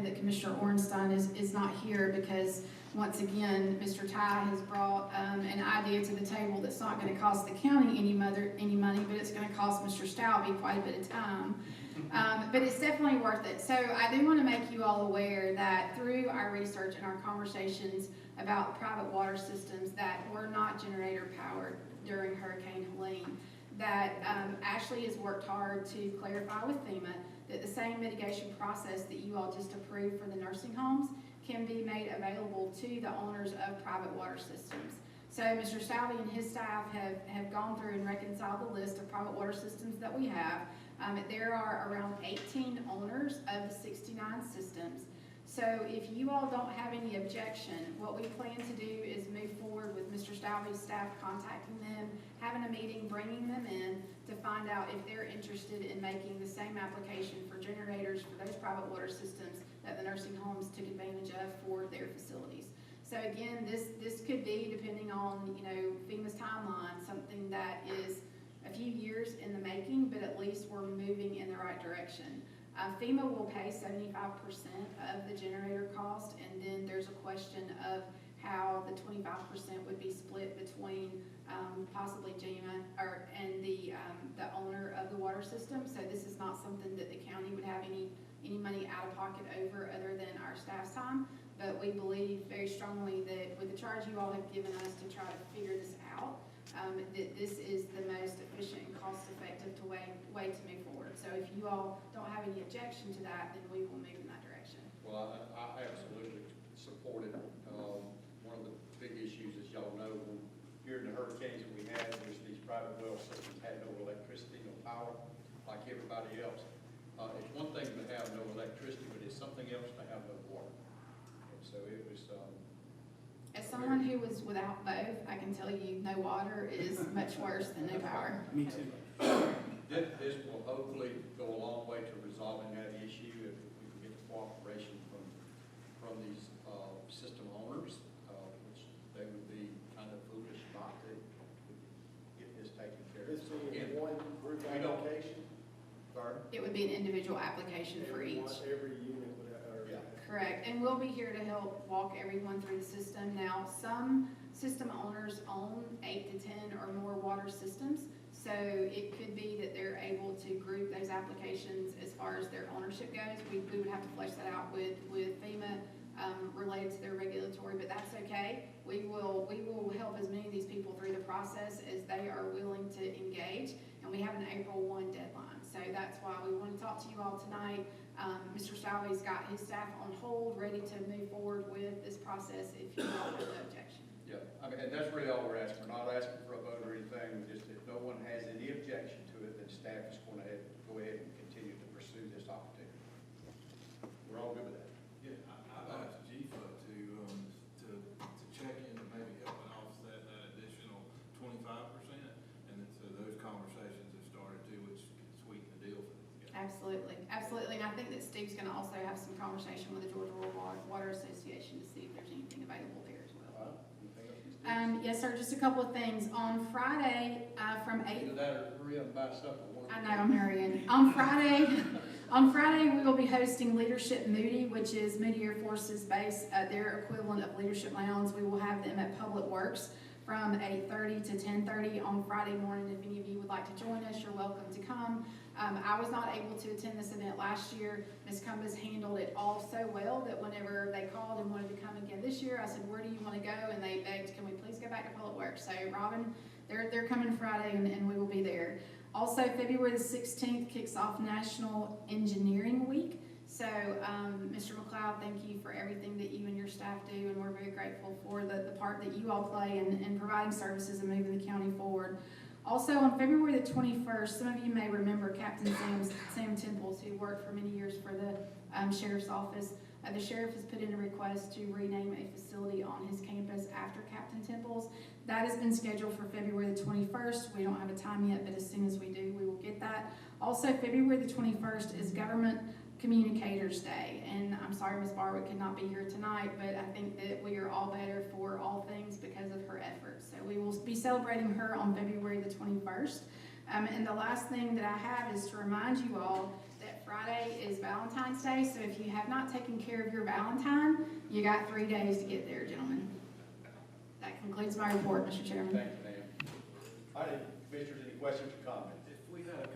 that Commissioner Orenstein is not here because, once again, Mr. Ty has brought an idea to the table that's not going to cost the county any money, but it's going to cost Mr. Stalby quite a bit of time. But it's definitely worth it. So I do want to make you all aware that through our research and our conversations about private water systems that were not generator powered during Hurricane Helene, that Ashley has worked hard to clarify with FEMA that the same mitigation process that you all just approved for the nursing homes can be made available to the owners of private water systems. So Mr. Stalby and his staff have gone through and reconciled the list of private water systems that we have. There are around 18 owners of the 69 systems. So if you all don't have any objection, what we plan to do is move forward with Mr. Stalby's staff contacting them, having a meeting, bringing them in to find out if they're interested in making the same application for generators for those private water systems that the nursing homes took advantage of for their facilities. So again, this could be, depending on FEMA's timeline, something that is a few years in the making, but at least we're moving in the right direction. FEMA will pay 75% of the generator cost, and then there's a question of how the 25% would be split between possibly GEMA and the owner of the water system. So this is not something that the county would have any money out of pocket over other than our staff's time. But we believe very strongly that with the charge you all have given us to try to figure this out, that this is the most efficient and cost-effective way to move forward. So if you all don't have any objection to that, then we will move in that direction. Well, I absolutely support it. One of the big issues, as y'all know, here in the hurricanes that we had, was these private well systems had no electricity, no power, like everybody else. It's one thing to have no electricity, but it's something else to have no water. And so it was. As someone who was without both, I can tell you no water is much worse than no power. Me too. This will hopefully go a long way to resolving that issue if we can get the cooperation from these system owners, which they would be kind of foolish not to get this taken care of. This being one group application? Pardon? It would be an individual application for each. Every unit would have. Yeah. Correct, and we'll be here to help walk everyone through the system. Now, some system owners own 8 to 10 or more water systems, so it could be that they're able to group those applications as far as their ownership goes. We would have to flesh that out with FEMA related to their regulatory, but that's okay. We will help as many of these people through the process as they are willing to engage, and we have an April 1 deadline. So that's why we want to talk to you all tonight. Mr. Stalby's got his staff on hold, ready to move forward with this process if you all have no objection. Yeah, I mean, and that's really all we're asking. We're not asking for a vote or anything. Just if no one has any objection to it, then staff is going to go ahead and continue to pursue this opportunity. We're all good with that. Yeah, I've asked GEFA to check in and maybe help and offset that additional 25%, and so those conversations have started too, which can sweeten the deal for these guys. Absolutely, absolutely, and I think that Steve's going to also have some conversation with the Georgia Rural Water Association to see if there's anything available there as well. Yes, sir, just a couple of things. On Friday, from 8. Either that or hurry up and buy supper. I know, I'm hurrying. On Friday, we will be hosting Leadership Moody, which is Moody Air Force's base, their equivalent of Leadership Lowndes. We will have them at Public Works from 8:30 to 10:30 on Friday morning. If any of you would like to join us, you're welcome to come. I was not able to attend this event last year. Ms. Cumbas handled it all so well that whenever they called and wanted to come again this year, I said, where do you want to go? And they begged, can we please go back to Public Works? So Robin, they're coming Friday and we will be there. Also, February the 16th kicks off National Engineering Week. So, Mr. McLeod, thank you for everything that you and your staff do, and we're very grateful for the part that you all play in providing services and moving the county forward. Also, on February the 21st, some of you may remember Captain Sam Temples, who worked for many years for the Sheriff's Office. The Sheriff has put in a request to rename a facility on his campus after Captain Temples. That has been scheduled for February the 21st. We don't have a time yet, but as soon as we do, we will get that. Also, February the 21st is Government Communicators Day, and I'm sorry Ms. Barwick could not be here tonight, but I think that we are all better for all things because of her efforts. So we will be celebrating her on February the 21st. And the last thing that I have is to remind you all that Friday is Valentine's Day, so if you have not taken care of your Valentine, you got 3 days to get there, gentlemen. That concludes my report, Mr. Chairman. Thank you, ma'am. All right, commissioners, any questions or comments? If we had a